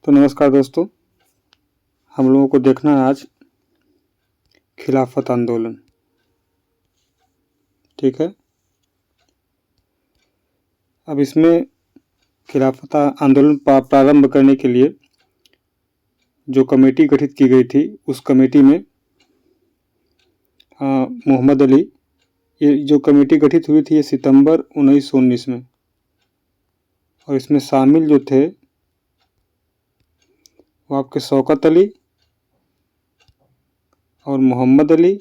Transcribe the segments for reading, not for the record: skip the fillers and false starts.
तो नमस्कार दोस्तों, हम लोगों को देखना है आज खिलाफत आंदोलन। ठीक है, अब इसमें खिलाफत आंदोलन प्रारंभ करने के लिए जो कमेटी गठित की गई थी, उस कमेटी में मोहम्मद अली, ये जो कमेटी गठित हुई थी ये सितंबर 1919 में, और इसमें शामिल जो थे वो आपके शौकत अली और मोहम्मद अली,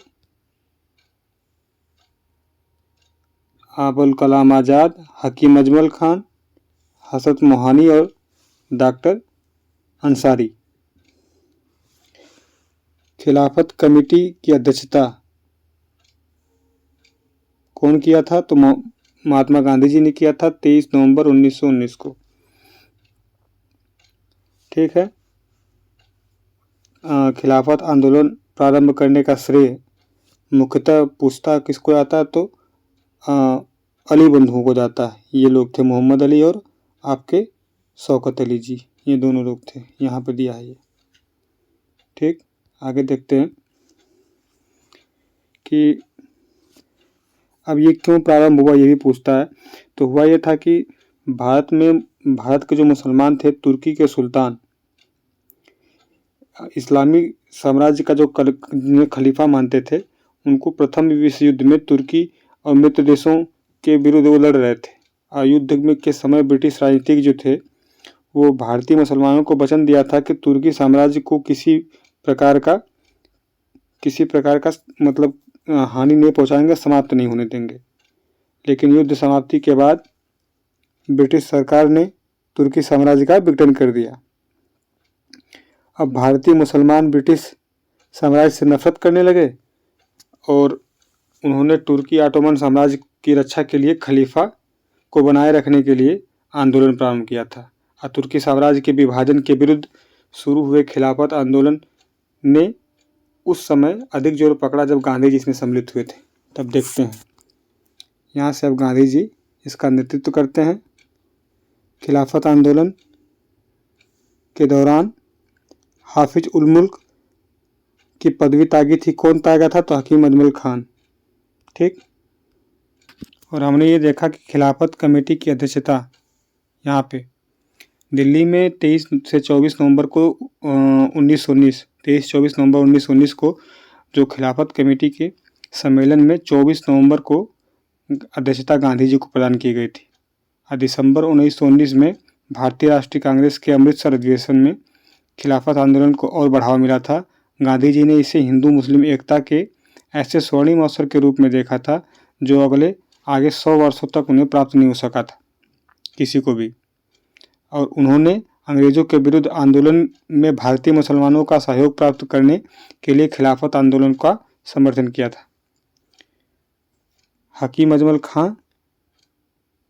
अबुल कलाम आज़ाद, हकीम अजमल खान, हसरत मोहानी और डॉक्टर अंसारी। खिलाफत कमेटी की अध्यक्षता कौन किया था? तो महात्मा गांधी जी ने किया था 23 नवंबर 1919 को। ठीक है, खिलाफत आंदोलन प्रारंभ करने का श्रेय मुख्यतः पूछता किसको आता है? तो अली बंधुओं को जाता है। ये लोग थे मोहम्मद अली और आपके शौकत अली जी, ये दोनों लोग थे, यहाँ पे दिया है ये। ठीक, आगे देखते हैं कि अब ये क्यों प्रारंभ हुआ, ये भी पूछता है। तो हुआ ये था कि भारत के जो मुसलमान थे, तुर्की के सुल्तान इस्लामी साम्राज्य का जो खलीफा मानते थे, उनको प्रथम विश्व युद्ध में तुर्की और मित्र देशों के विरुद्ध वो लड़ रहे थे। युद्ध में के समय ब्रिटिश राजनीतिक जो थे वो भारतीय मुसलमानों को वचन दिया था कि तुर्की साम्राज्य को किसी प्रकार का मतलब हानि नहीं पहुंचाएंगे, समाप्त नहीं होने देंगे। लेकिन युद्ध समाप्ति के बाद ब्रिटिश सरकार ने तुर्की साम्राज्य का विघटन कर दिया। अब भारतीय मुसलमान ब्रिटिश साम्राज्य से नफरत करने लगे और उन्होंने तुर्की ऑटोमन साम्राज्य की रक्षा के लिए खलीफा को बनाए रखने के लिए आंदोलन प्रारंभ किया था। और तुर्की साम्राज्य के विभाजन के विरुद्ध शुरू हुए खिलाफत आंदोलन ने उस समय अधिक जोर पकड़ा जब गांधी जी इसमें सम्मिलित हुए थे। तब देखते हैं, यहाँ से अब गांधी जी इसका नेतृत्व करते हैं। खिलाफत आंदोलन के दौरान हाफिज उल मुल्क की पदवी तागी थी। कौन तागा था? तो हकीम अजमल खान। ठीक, और हमने ये देखा कि खिलाफत कमेटी की अध्यक्षता यहाँ पे दिल्ली में 23 से 24 नवंबर को 23-24 नवंबर 1919 को जो खिलाफत कमेटी के सम्मेलन में 24 नवंबर को अध्यक्षता गांधी जी को प्रदान की गई थी। और दिसंबर 1919 में भारतीय राष्ट्रीय कांग्रेस के अमृतसर अधिवेशन में खिलाफत आंदोलन को और बढ़ावा मिला था। गांधी जी ने इसे हिंदू मुस्लिम एकता के ऐसे स्वर्णिम अवसर के रूप में देखा था जो आगे 100 वर्षों तक उन्हें प्राप्त नहीं हो सका था किसी को भी। और उन्होंने अंग्रेजों के विरुद्ध आंदोलन में भारतीय मुसलमानों का सहयोग प्राप्त करने के लिए खिलाफत आंदोलन का समर्थन किया था। हकीम अजमल खान,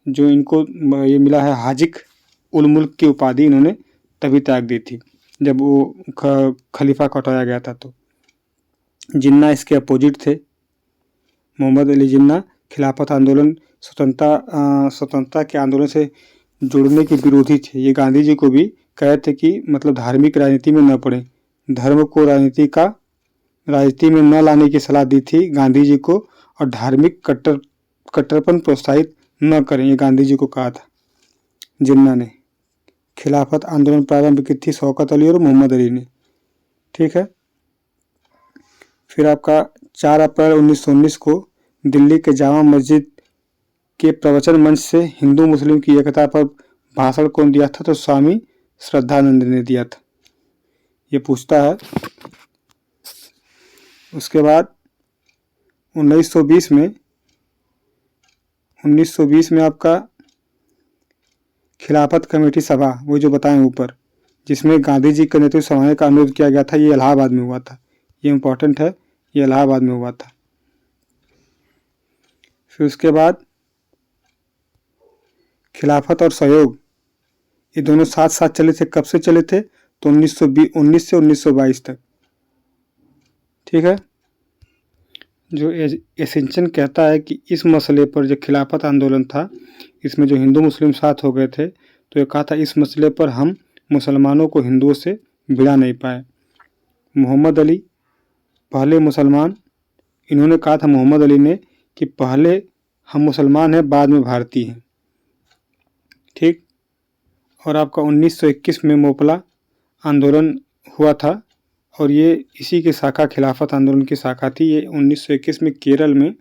जो इनको ये मिला है हाजिक उल मुल्क की उपाधि, इन्होंने तभी त्याग दी थी जब वो खलीफा को हटाया गया था। तो जिन्ना इसके अपोजिट थे। मोहम्मद अली जिन्ना खिलाफत आंदोलन स्वतंत्रता के आंदोलन से जुड़ने के विरोधी थे। ये गांधी जी को भी कहे थे कि मतलब धार्मिक राजनीति में न पड़े, धर्म को राजनीति में न लाने की सलाह दी थी गांधी जी को, और धार्मिक कट्टरपन प्रोत्साहित न करें, ये गांधी जी को कहा था जिन्ना ने। खिलाफत आंदोलन प्रारंभ की थी शौकत अली और मोहम्मद अली ने। ठीक है, फिर आपका 4 अप्रैल 1919 को दिल्ली के जामा मस्जिद के प्रवचन मंच से हिंदू मुस्लिम की एकता पर भाषण कौन दिया था? तो स्वामी श्रद्धानंद ने दिया था। ये पूछता है। उसके बाद 1920 में आपका खिलाफत कमेटी सभा, वो जो बताएं ऊपर, जिसमें गांधी जी के नेतृत्व संभालने का अनुरोध किया गया था, ये इलाहाबाद में हुआ था। ये इम्पोर्टेंट है, ये इलाहाबाद में हुआ था। फिर उसके बाद खिलाफत और सहयोग, ये दोनों साथ साथ चले थे। कब से चले थे? तो 1919 से 1922 तक। ठीक है, जो एसेंशन कहता है कि इस मसले पर जो खिलाफत आंदोलन था, इसमें जो हिंदू मुस्लिम साथ हो गए थे, तो ये कहा था इस मसले पर हम मुसलमानों को हिंदुओं से भिड़ा नहीं पाए। मोहम्मद अली पहले मुसलमान, इन्होंने कहा था मोहम्मद अली ने कि पहले हम मुसलमान हैं, बाद में भारतीय हैं। ठीक। और आपका 1921 में मोपला आंदोलन हुआ था और ये इसी की शाखा, खिलाफत आंदोलन की शाखा थी। ये 1921 में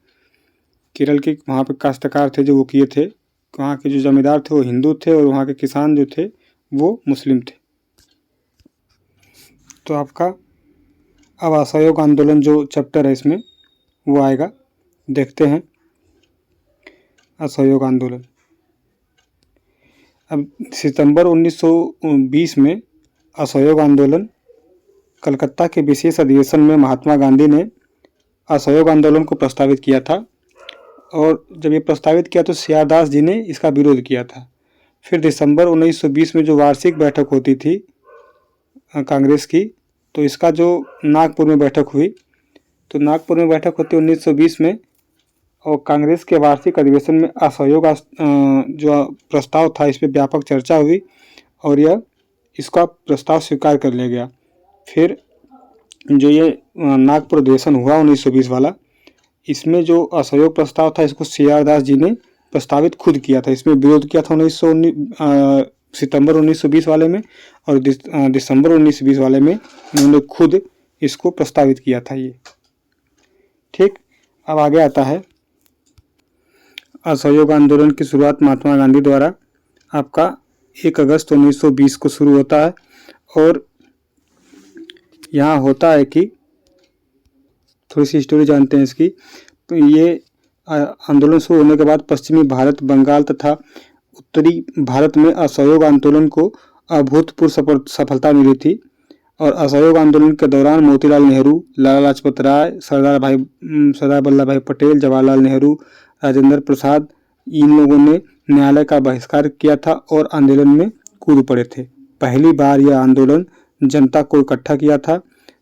केरल के वहाँ पे काश्तकार थे जो वो किए थे। वहाँ के जो जमींदार थे वो हिंदू थे और वहाँ के किसान जो थे वो मुस्लिम थे। तो आपका अब असहयोग आंदोलन जो चैप्टर है इसमें वो आएगा, देखते हैं। असहयोग आंदोलन अब सितंबर 1920 में असहयोग आंदोलन कलकत्ता के विशेष अधिवेशन में महात्मा गांधी ने असहयोग आंदोलन को प्रस्तावित किया था। और जब ये प्रस्तावित किया तो सियारदास जी ने इसका विरोध किया था। फिर दिसंबर 1920 में जो वार्षिक बैठक होती थी कांग्रेस की, तो इसका जो नागपुर में बैठक हुई, तो नागपुर में बैठक होती 1920 में, और कांग्रेस के वार्षिक अधिवेशन में असहयोग जो प्रस्ताव था इस पर व्यापक चर्चा हुई और यह इसका प्रस्ताव स्वीकार कर लिया गया। फिर जो ये नागपुर अधिवेशन हुआ 1920 वाला, इसमें जो असहयोग प्रस्ताव था इसको सियारदास जी ने प्रस्तावित खुद किया था। इसमें विरोध किया था सितंबर 1920 वाले में, और दिसंबर 1920 वाले में उन्होंने खुद इसको प्रस्तावित किया था ये। ठीक। अब आगे आता है असहयोग आंदोलन की शुरुआत महात्मा गांधी द्वारा आपका 1 अगस्त 1920 को शुरू होता है। और यहाँ होता है कि थोड़ी सी स्टोरी जानते हैं इसकी। तो ये आंदोलन शुरू होने के बाद पश्चिमी भारत, बंगाल तथा उत्तरी भारत में असहयोग आंदोलन को अभूतपूर्व सफलता मिली थी। और असहयोग आंदोलन के दौरान मोतीलाल नेहरू, लाला लाजपत राय, सरदार वल्लभ भाई पटेल, जवाहरलाल नेहरू, राजेंद्र प्रसाद, इन लोगों ने न्यायालय का बहिष्कार किया था और आंदोलन में कूद पड़े थे। पहली बार यह आंदोलन जनता को इकट्ठा किया था,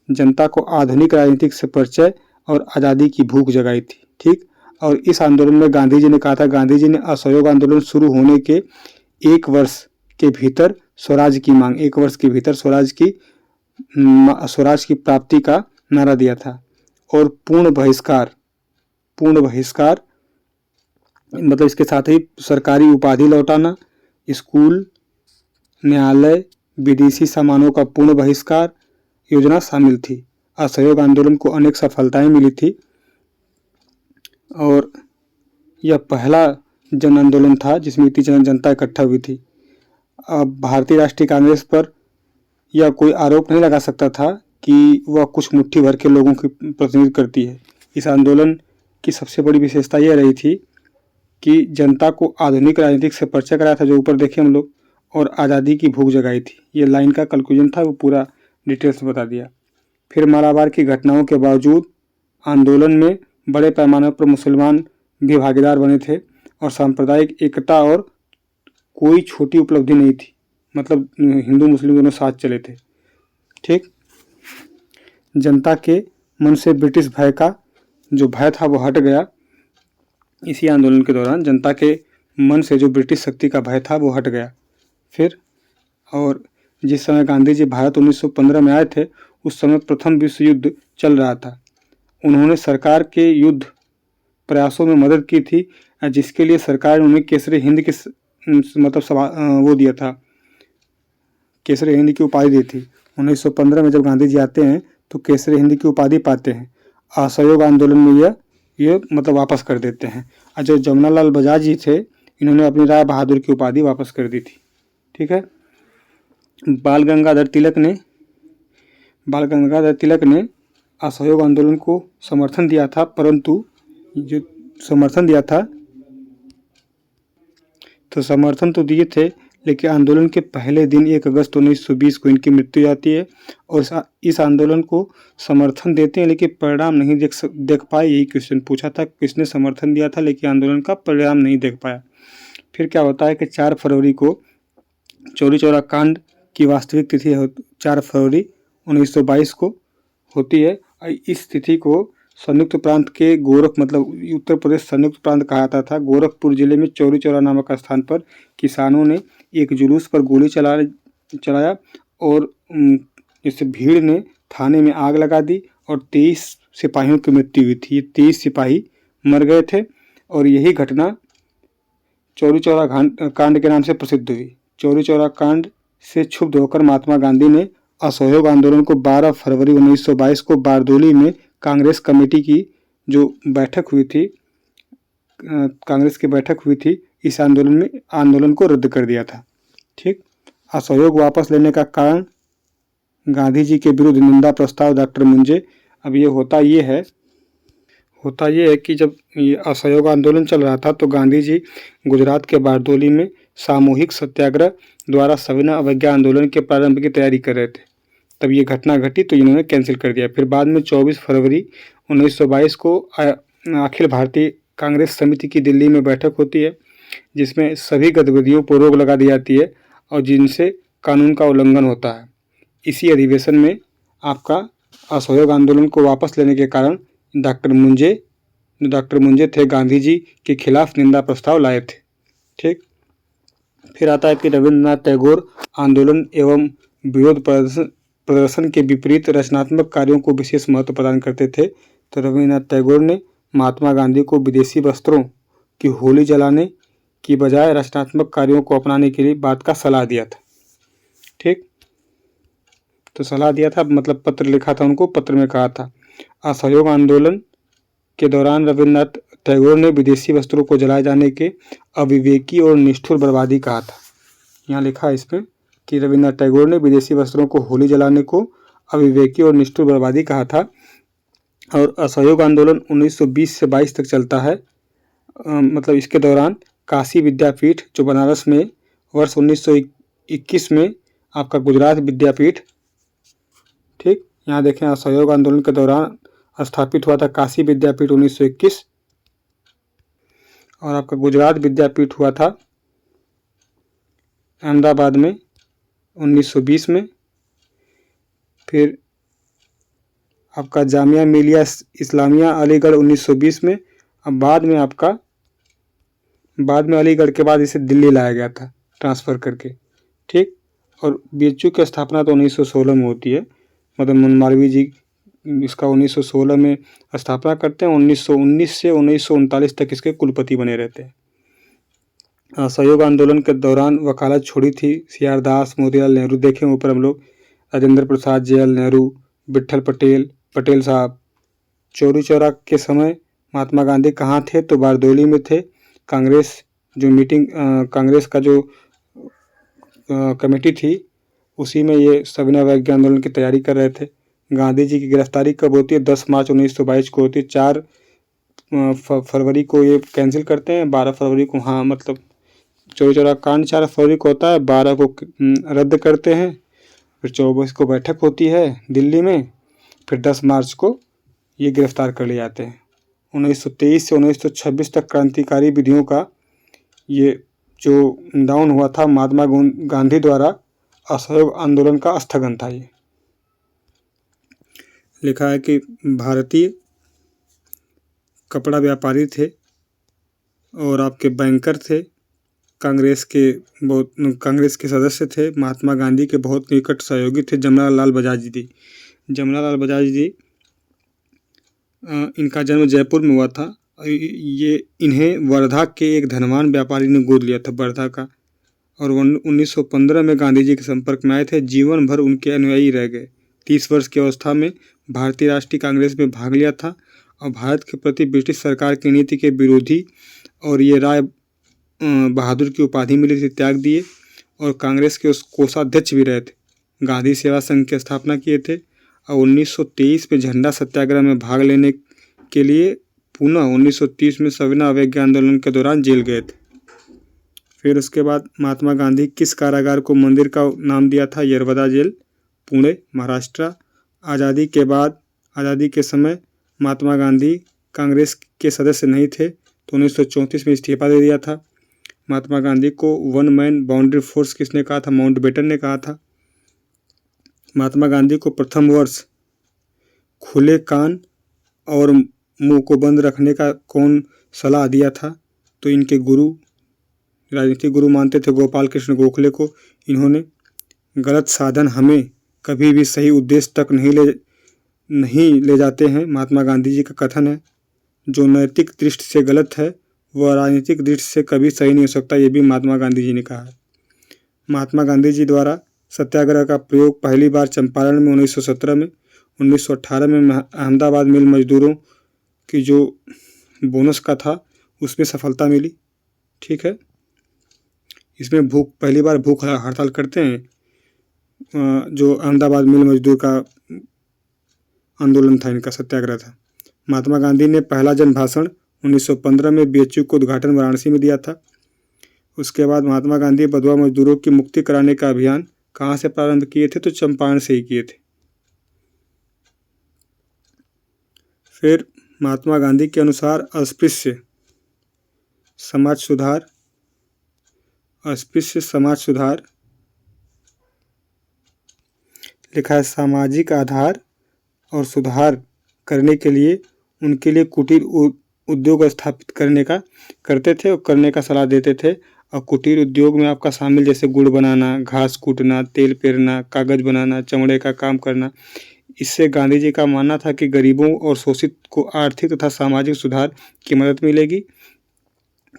जनता को आधुनिक राजनीतिक से परिचय और आज़ादी की भूख जगाई थी। ठीक। और इस आंदोलन में गांधी जी ने कहा था, गांधी जी ने असहयोग आंदोलन शुरू होने के 1 वर्ष के भीतर स्वराज की मांग, 1 वर्ष के भीतर स्वराज की प्राप्ति का नारा दिया था। और पूर्ण बहिष्कार मतलब इसके साथ ही सरकारी उपाधि लौटाना, स्कूल, न्यायालय, विदेशी सामानों का पूर्ण बहिष्कार योजना शामिल थी। असहयोग आंदोलन को अनेक सफलताएं मिली थी और यह पहला जन आंदोलन था जिसमें इतनी जनता इकट्ठा हुई थी। अब भारतीय राष्ट्रीय कांग्रेस पर यह कोई आरोप नहीं लगा सकता था कि वह कुछ मुट्ठी भर के लोगों की प्रतिनिधित्व करती है। इस आंदोलन की सबसे बड़ी विशेषता यह रही थी कि जनता को आधुनिक राजनीतिक से परिचय कराया था, जो ऊपर देखे हम लोग, और आज़ादी की भूख जगाई थी। ये लाइन का कंक्लूजन था, वो पूरा डिटेल्स बता दिया। फिर मालाबार की घटनाओं के बावजूद आंदोलन में बड़े पैमाने पर मुसलमान भी भागीदार बने थे और सांप्रदायिक एकता और कोई छोटी उपलब्धि नहीं थी। मतलब हिंदू मुस्लिम दोनों साथ चले थे। ठीक। जनता के मन से ब्रिटिश भय का जो भय था वो हट गया। इसी आंदोलन के दौरान जनता के मन से जो ब्रिटिश शक्ति का भय था वो हट गया। फिर और जिस समय गांधी जी भारत 1915 में आए थे उस समय प्रथम विश्व युद्ध चल रहा था। उन्होंने सरकार के युद्ध प्रयासों में मदद की थी, जिसके लिए सरकार ने उन्हें केसरी हिंद की वो दिया था, केसरी हिंद की उपाधि दी थी। 1915 में जब गांधी जी आते हैं तो केसरी हिंद की उपाधि पाते हैं। असहयोग आंदोलन में ये मतलब वापस कर देते हैं। और जो जमुनालाल बजाज जी थे इन्होंने अपनी राय बहादुर की उपाधि वापस कर दी थी। ठीक है। बाल गंगाधर तिलक ने असहयोग आंदोलन को समर्थन दिया था, परंतु जो समर्थन दिया था तो समर्थन तो दिए थे, लेकिन आंदोलन के पहले दिन 1 अगस्त 1920 को इनकी मृत्यु जाती है। और इस आंदोलन को समर्थन देते हैं लेकिन परिणाम नहीं देख पाए। यही क्वेश्चन पूछा था, किसने समर्थन दिया था लेकिन आंदोलन का परिणाम नहीं देख पाया। फिर क्या होता है कि 4 फरवरी को चौरी चौरा कांड की वास्तविक तिथि 4 फरवरी 1922 को होती है। इस तिथि को संयुक्त प्रांत के मतलब उत्तर प्रदेश संयुक्त प्रांत कहा जाता था। गोरखपुर जिले में चौरी चौरा नामक स्थान पर किसानों ने एक जुलूस पर गोली चलाया और इस भीड़ ने थाने में आग लगा दी और 23 सिपाहियों की मृत्यु हुई थी। ये 23 सिपाही मर गए थे और यही घटना चौरी चौरा कांड के नाम से प्रसिद्ध हुई। चौरी चौरा कांड से क्षुब्ध होकर महात्मा गांधी ने असहयोग आंदोलन को 12 फरवरी 1922 को बारदोली में कांग्रेस कमेटी की जो बैठक हुई थी, कांग्रेस की बैठक हुई थी, इस आंदोलन को रद्द कर दिया था। ठीक, असहयोग वापस लेने का कारण गांधी जी के विरुद्ध निंदा प्रस्ताव डॉक्टर मुंजे। अब ये होता ये है कि जब ये असहयोग आंदोलन चल रहा था तो गांधी जी गुजरात के बारदोली में सामूहिक सत्याग्रह द्वारा सविनय अवज्ञा आंदोलन के प्रारंभ की तैयारी कर रहे थे। तब ये घटना घटी तो इन्होंने कैंसिल कर दिया। फिर बाद में 24 फरवरी 1922 को अखिल भारतीय कांग्रेस समिति की दिल्ली में बैठक होती है, जिसमें सभी गतिविधियों पर रोक लगा दी जाती है और जिनसे कानून का उल्लंघन होता है। इसी अधिवेशन में आपका असहयोग आंदोलन को वापस लेने के कारण डॉक्टर मुंजे थे, गांधी जी के खिलाफ निंदा प्रस्ताव लाए थे। ठीक, फिर आता है कि रविंद्रनाथ टैगोर आंदोलन एवं विरोध प्रदर्शन के विपरीत रचनात्मक कार्यों को विशेष महत्व प्रदान करते थे। तो रविंद्रनाथ टैगोर ने महात्मा गांधी को विदेशी वस्त्रों की होली जलाने की बजाय रचनात्मक कार्यों को अपनाने के लिए बात का सलाह दिया था। ठीक, तो सलाह दिया था मतलब पत्र लिखा था उनको, पत्र में कहा था। असहयोग आंदोलन के दौरान रविंद्रनाथ टैगोर ने विदेशी वस्त्रों को जलाए जाने के अविवेकी और निष्ठुर बर्बादी कहा था। यहाँ लिखा है इसमें कि रविंद्रनाथ टैगोर ने विदेशी वस्त्रों को होली जलाने को अविवेकी और निष्ठुर बर्बादी कहा था। और असहयोग आंदोलन 1920 से 22 तक चलता है। मतलब इसके दौरान काशी विद्यापीठ जो बनारस में वर्ष 1921 में आपका गुजरात विद्यापीठ, ठीक, यहाँ देखें असहयोग आंदोलन के दौरान स्थापित हुआ था काशी विद्यापीठ 1921 और आपका गुजरात विद्यापीठ हुआ था अहमदाबाद में 1920 में। फिर आपका जामिया मिलिया इस्लामिया अलीगढ़ 1920 में। अब बाद में अलीगढ़ के बाद इसे दिल्ली लाया गया था ट्रांसफ़र करके। ठीक, और बीएचयू की स्थापना तो 1916 में होती है। मदन मोहन मालवीय जी इसका 1916 में स्थापना करते हैं। 1919 से 1939 तक इसके कुलपति बने रहते हैं। असहयोग आंदोलन के दौरान वकालत छोड़ी थी सी आर दास, मोतीलाल नेहरू, देखें ऊपर हम लोग, राजेंद्र प्रसाद, जे एल नेहरू, विट्ठल पटेल साहब। चौरी चौरा के समय महात्मा गांधी कहाँ थे? तो बारदोली में थे। कांग्रेस का जो कमेटी थी उसी में ये सविनय अवज्ञा आंदोलन की तैयारी कर रहे थे। गांधी जी की गिरफ्तारी कब होती है? 10 मार्च 1922 को होती है। 4 फरवरी को ये कैंसिल करते हैं, 12 फरवरी को, हाँ मतलब चौरी चौरा कांड 4 फरवरी को होता है, 12 को रद्द करते हैं। फिर 24 को बैठक होती है दिल्ली में। फिर 10 मार्च को ये गिरफ्तार कर लिए जाते हैं। 1923 से 1926 तक क्रांतिकारी विधियों का ये जो डाउन हुआ था महात्मा गांधी द्वारा असहयोग आंदोलन का स्थगन था। ये लिखा है कि भारतीय कपड़ा व्यापारी थे और आपके बैंकर थे, कांग्रेस के सदस्य थे, महात्मा गांधी के बहुत निकट सहयोगी थे जमनालाल लाल बजाज जी। इनका जन्म जयपुर में हुआ था। इन्हें वर्धा के एक धनवान व्यापारी ने गोद लिया था, वर्धा का, और 1915 में गांधी जी के संपर्क में आए थे। जीवन भर उनके अनुयायी रह गए। 30 वर्ष की अवस्था में भारतीय राष्ट्रीय कांग्रेस में भाग लिया था और भारत के प्रति ब्रिटिश सरकार की नीति के विरोधी और ये राय बहादुर की उपाधि मिली थी, त्याग दिए और कांग्रेस के उस कोषाध्यक्ष भी रहे थे। गांधी सेवा संघ की स्थापना किए थे और 1923 में झंडा सत्याग्रह में भाग लेने के लिए पुनः 1930 में सविनय अवज्ञा आंदोलन के दौरान जेल गए थे। फिर उसके बाद महात्मा गांधी किस कारागार को मंदिर का नाम दिया था? यरवदा जेल, पुणे, महाराष्ट्र। आज़ादी के समय महात्मा गांधी कांग्रेस के सदस्य नहीं थे तो 1934 में इस्तीफा दे दिया था। महात्मा गांधी को 1 मैन बाउंड्री फोर्स किसने कहा था? माउंटबेटन ने कहा था। महात्मा गांधी को प्रथम वर्ष खुले कान और मुंह को बंद रखने का कौन सलाह दिया था? तो इनके गुरु, राजनीतिक गुरु मानते थे गोपाल कृष्ण गोखले को। इन्होंने गलत साधन हमें कभी भी सही उद्देश्य तक नहीं ले जाते हैं। महात्मा गांधी जी का कथन है, जो नैतिक दृष्टि से गलत है वह राजनीतिक दृष्टि से कभी सही नहीं हो सकता। ये भी महात्मा गांधी जी ने कहा है। महात्मा गांधी जी द्वारा सत्याग्रह का प्रयोग पहली बार चंपारण में 1917 में, 1918 में अहमदाबाद मिल मजदूरों की जो बोनस का था उसमें सफलता मिली। ठीक है, इसमें पहली बार भूख हड़ताल करते हैं, जो अहमदाबाद मिल मजदूर का आंदोलन था, इनका सत्याग्रह था। महात्मा गांधी ने पहला जन भाषण 1915 में बीएचयू का उद्घाटन वाराणसी में दिया था। उसके बाद महात्मा गांधी बंधुआ मजदूरों की मुक्ति कराने का अभियान कहाँ से प्रारंभ किए थे? तो चंपारण से ही किए थे। फिर महात्मा गांधी के अनुसार अस्पृश्य समाज सुधार लिखा है, सामाजिक आधार और सुधार करने के लिए उनके लिए कुटीर उद्योग स्थापित करते थे और करने का सलाह देते थे। और कुटीर उद्योग में आपका शामिल जैसे गुड़ बनाना, घास कूटना, तेल पेरना, कागज बनाना, चमड़े का काम करना। इससे गांधी जी का मानना था कि गरीबों और शोषित को आर्थिक तथा सामाजिक सुधार की मदद मिलेगी।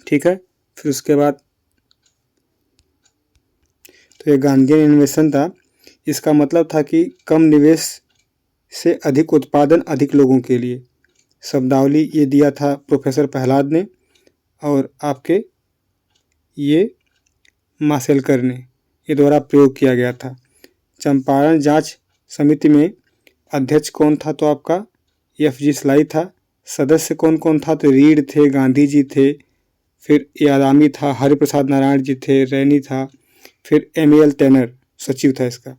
ठीक है, फिर उसके बाद तो ये गांधीयन इन्वेशन था। इसका मतलब था कि कम निवेश से अधिक उत्पादन अधिक लोगों के लिए। शब्दावली ये दिया था प्रोफेसर प्रहलाद ने और आपके ये माशेलकर ने ये द्वारा प्रयोग किया गया था। चंपारण जांच समिति में अध्यक्ष कौन था? तो आपका एफ.जी. स्लाई था। सदस्य कौन कौन था? तो रीड थे, गांधी जी थे, फिर यादामी था, हरिप्रसाद नारायण जी थे, रैनी था, फिर एम.एल. टैनर सचिव था इसका।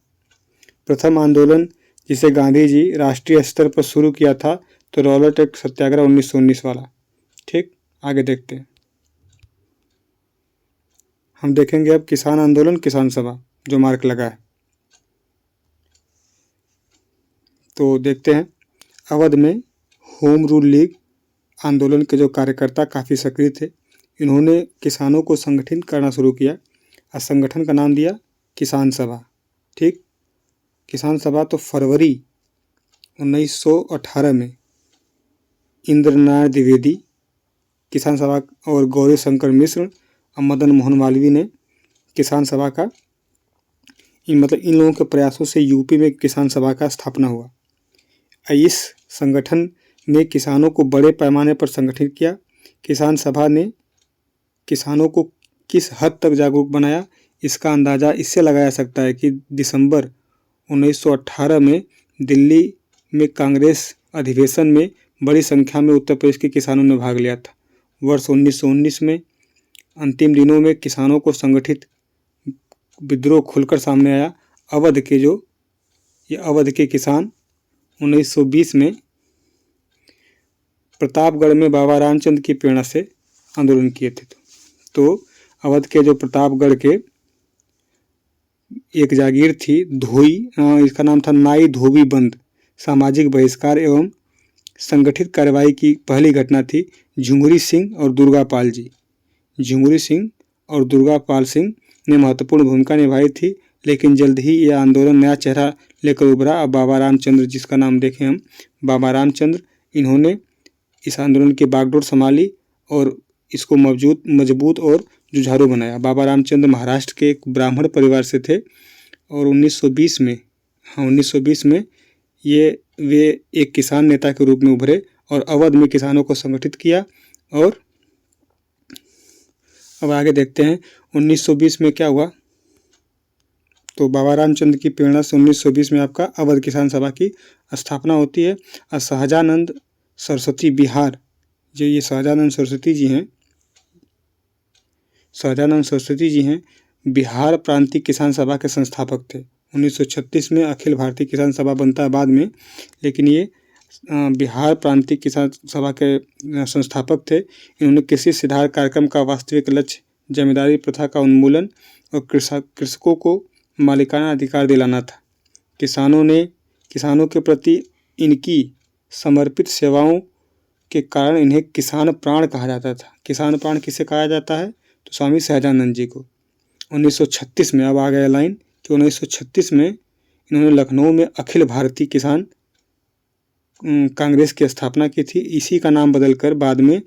प्रथम आंदोलन जिसे गांधी जी राष्ट्रीय स्तर पर शुरू किया था तो रॉलेट एक्ट सत्याग्रह 1919 वाला। ठीक, आगे देखते हैं। हम देखेंगे अब किसान आंदोलन, किसान सभा जो मार्क लगा है। तो देखते हैं, अवध में होम रूल लीग आंदोलन के जो कार्यकर्ता काफ़ी सक्रिय थे, इन्होंने किसानों को संगठित करना शुरू किया और संगठन का नाम दिया किसान सभा। ठीक, किसान सभा तो फरवरी 1918 में इंद्रनारायण द्विवेदी किसान सभा और गौरी शंकर मिश्र और मदन मोहन मालवीय ने किसान सभा का इन लोगों के प्रयासों से यूपी में किसान सभा का स्थापना हुआ। इस संगठन ने किसानों को बड़े पैमाने पर संगठित किया। किसान सभा ने किसानों को किस हद तक जागरूक बनाया, इसका अंदाज़ा इससे लगाया सकता है कि दिसंबर 1918 में दिल्ली में कांग्रेस अधिवेशन में बड़ी संख्या में उत्तर प्रदेश के किसानों ने भाग लिया था। वर्ष 1919 में अंतिम दिनों में किसानों को संगठित विद्रोह खुलकर सामने आया। अवध के किसान 1920 में प्रतापगढ़ में बाबा रामचंद्र की प्रेरणा से आंदोलन किए थे। तो अवध के जो प्रतापगढ़ के एक जागीर थी धोई, इसका नाम था नाई धोबी बंद, सामाजिक बहिष्कार एवं संगठित कार्रवाई की पहली घटना थी। झुंगरी सिंह और दुर्गापाल सिंह ने महत्वपूर्ण भूमिका निभाई थी, लेकिन जल्द ही यह आंदोलन नया चेहरा लेकर उभरा। अब बाबा रामचंद्र, जिसका नाम देखें हम, बाबा रामचंद्र, इन्होंने इस आंदोलन की बागडोर संभाली और इसको मजबूत और जुझारू बनाया। बाबा रामचंद्र महाराष्ट्र के एक ब्राह्मण परिवार से थे और 1920 में वे एक किसान नेता के रूप में उभरे और अवध में किसानों को संगठित किया। और अब आगे देखते हैं 1920 में क्या हुआ। तो बाबा रामचंद्र की प्रेरणा से 1920 में आपका अवध किसान सभा की स्थापना होती है। और सहजानंद सरस्वती बिहार, जो ये सहजानंद सरस्वती जी हैं, बिहार प्रांतीय किसान सभा के संस्थापक थे। 1936 में अखिल भारतीय किसान सभा बनता है बाद में, लेकिन ये बिहार प्रांतीय किसान सभा के संस्थापक थे। इन्होंने कृषि सुधार कार्यक्रम का वास्तविक लक्ष्य जमींदारी प्रथा का उन्मूलन और कृषकों को मालिकाना अधिकार दिलाना था। किसानों के प्रति इनकी समर्पित सेवाओं के कारण इन्हें किसान प्राण कहा जाता था। किसान प्राण किसे कहा जाता है? तो स्वामी सहजानंद जी को। 1936 में अब आ गया लाइन कि 1936 में इन्होंने लखनऊ में अखिल भारतीय किसान कांग्रेस की स्थापना की थी। इसी का नाम बदलकर बाद में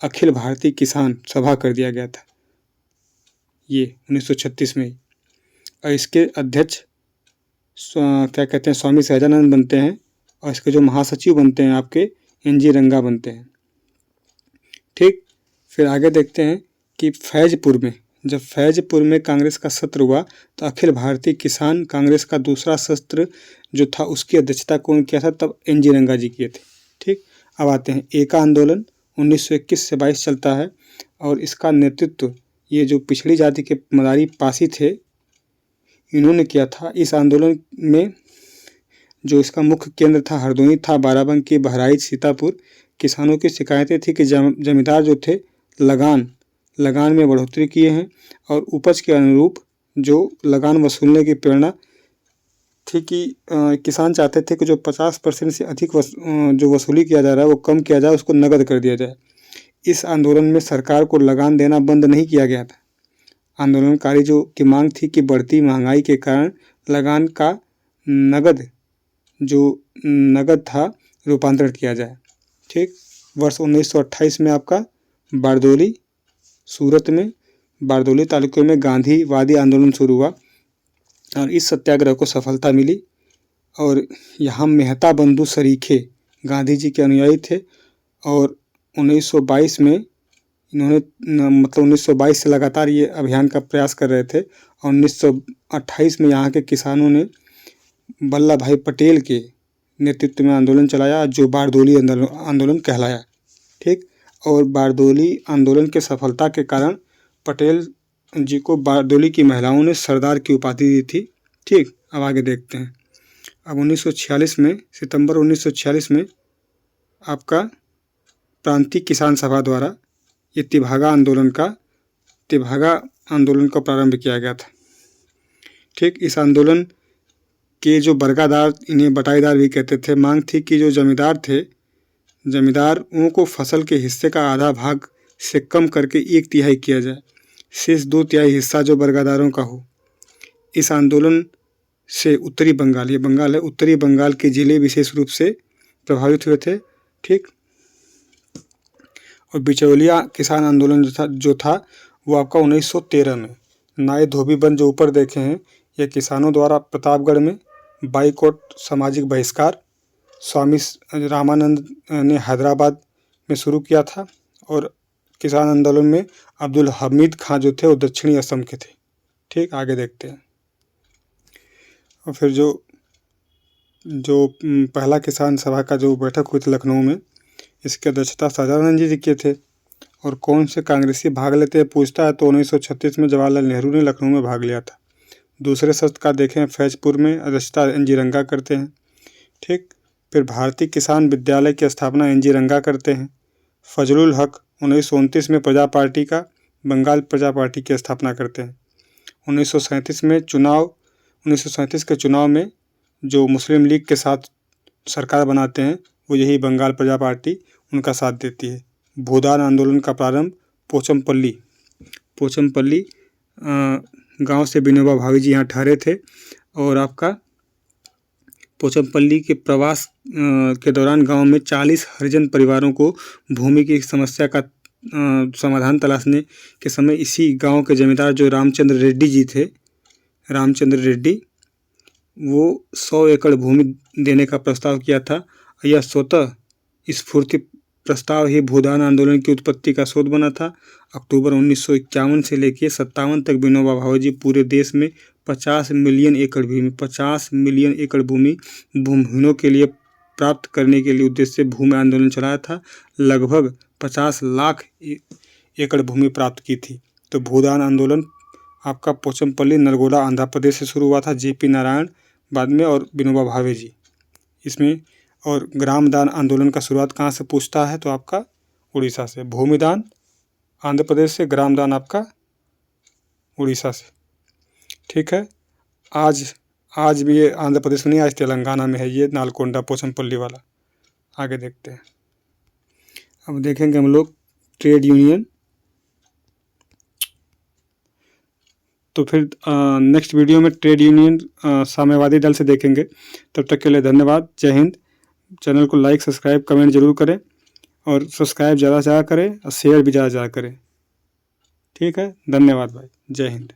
अखिल भारतीय किसान सभा कर दिया गया था, ये 1936 में। और इसके अध्यक्ष क्या कहते हैं, स्वामी सहजानंद बनते हैं, और इसके जो महासचिव बनते हैं आपके NG रंगा बनते हैं। ठीक, फिर आगे देखते हैं कि फैजपुर में, जब फैजपुर में कांग्रेस का सत्र हुआ तो अखिल भारतीय किसान कांग्रेस का दूसरा सत्र जो था उसकी अध्यक्षता कौन किया था, तब NG रंगा जी किए थे। ठीक, अब आते हैं एका आंदोलन 1921 से 22 चलता है, और इसका नेतृत्व ये जो पिछड़ी जाति के मदारी पासी थे इन्होंने किया था। इस आंदोलन में जो इसका मुख्य केंद्र था हरदोई था, बाराबंकी, बहराइच, सीतापुर। किसानों की शिकायतें थी कि जमींदार जो थे लगान में बढ़ोतरी किए हैं, और उपज के अनुरूप जो लगान वसूलने की प्रेरणा थी कि किसान चाहते थे कि जो 50% से अधिक जो वसूली किया जा रहा है वो कम किया जाए, उसको नगद कर दिया जाए। इस आंदोलन में सरकार को लगान देना बंद नहीं किया गया था। आंदोलनकारी जो की मांग थी कि बढ़ती महंगाई के कारण लगान का नगद था रूपांतरित किया जाए। ठीक, वर्ष 1928 में आपका बारदोली, सूरत में बारदोली तालुके में गांधीवादी आंदोलन शुरू हुआ, और इस सत्याग्रह को सफलता मिली। और यहाँ मेहता बंधु सरीखे गांधी जी के अनुयायी थे, और 1922 में इन्होंने 1922 से लगातार ये अभियान का प्रयास कर रहे थे, और 1928 में यहाँ के किसानों ने वल्लभ भाई पटेल के नेतृत्व में आंदोलन चलाया, जो बारदोली आंदोलन कहलाया। ठीक, और बारदोली आंदोलन के सफलता के कारण पटेल जी को बारदोली की महिलाओं ने सरदार की उपाधि दी थी। ठीक, अब आगे देखते हैं। अब 1946 में, सितंबर 1946 में आपका प्रांतीय किसान सभा द्वारा ये तिभागा आंदोलन का प्रारंभ किया गया था। ठीक, इस आंदोलन के जो बरगादार, इन्हें बटाईदार भी कहते थे, मांग थी कि जो जमींदारों को फसल के हिस्से का आधा भाग से कम करके 1/3 किया जाए, शेष 2/3 हिस्सा जो बरगादारों का हो। इस आंदोलन से उत्तरी बंगाल, ये बंगाल है, उत्तरी बंगाल के जिले विशेष रूप से प्रभावित हुए थे। ठीक, और बिचौलिया किसान आंदोलन जो था वो आपका 1913 में नाई धोबी बंद जो ऊपर देखे हैं, यह किसानों द्वारा प्रतापगढ़ में बाइकॉट, सामाजिक बहिष्कार, स्वामी रामानंद ने हैदराबाद में शुरू किया था, और किसान आंदोलन में अब्दुल हमीद खां जो थे वो दक्षिणी असम के थे। ठीक, आगे देखते हैं। और फिर जो पहला किसान सभा का जो बैठक हुई थी लखनऊ में, इसकी अध्यक्षता सहजानंद जी किए थे। और कौन से कांग्रेसी भाग लेते हैं पूछता है, तो 1936 में जवाहरलाल नेहरू ने लखनऊ में भाग लिया था। दूसरे सत्र का देखें, फैजपुर में अध्यक्षता NG रंगा करते हैं। ठीक, फिर भारतीय किसान विद्यालय की स्थापना NG रंगा करते हैं। फजलुल हक 1929 में बंगाल प्रजा पार्टी की स्थापना करते हैं। 1937 के चुनाव में जो मुस्लिम लीग के साथ सरकार बनाते हैं वो यही बंगाल प्रजा पार्टी उनका साथ देती है। भूदान आंदोलन का प्रारंभ पोचमपल्ली गांव से विनोबा भावे जी यहाँ ठहरे थे, और आपका पोचमपल्ली के प्रवास के दौरान गांव में 40 हरिजन परिवारों को भूमि की समस्या का समाधान तलाशने के समय इसी गांव के जमींदार जो रामचंद्र रेड्डी जी थे, वो 100 एकड़ भूमि देने का प्रस्ताव किया था। यह स्वतः स्फूर्ति प्रस्ताव ही भूदान आंदोलन की उत्पत्ति का स्रोत बना था। अक्टूबर 1951 से लेकर 57 तक विनोबा भावे जी पूरे देश में 50 मिलियन एकड़ भूमि भूमिहीनों के लिए प्राप्त करने के लिए उद्देश्य से भूमि आंदोलन चलाया था। लगभग 50 लाख एकड़ भूमि प्राप्त की थी। तो भूदान आंदोलन आपका पोचमपल्ली, नरगोला, आंध्र प्रदेश से शुरू हुआ था। JP नारायण बाद में, और विनोबा भावे जी इसमें। और ग्रामदान आंदोलन का शुरुआत कहाँ से पूछता है, तो आपका उड़ीसा से। भूमिदान आंध्र प्रदेश से, ग्रामदान आपका उड़ीसा से। ठीक है, आज भी ये आंध्र प्रदेश में नहीं, आज तेलंगाना में है ये नालकोंडा पोचमपल्ली वाला। आगे देखते हैं। अब देखेंगे हम लोग ट्रेड यूनियन। तो फिर नेक्स्ट वीडियो में ट्रेड यूनियन साम्यवादी दल से देखेंगे। तब तक के लिए धन्यवाद। जय हिंद। चैनल को लाइक, सब्सक्राइब, कमेंट जरूर करें और सब्सक्राइब ज़्यादा से ज़्यादा करें और शेयर भी ज़्यादा से ज़्यादा करें। ठीक है, धन्यवाद भाई। जय हिंद।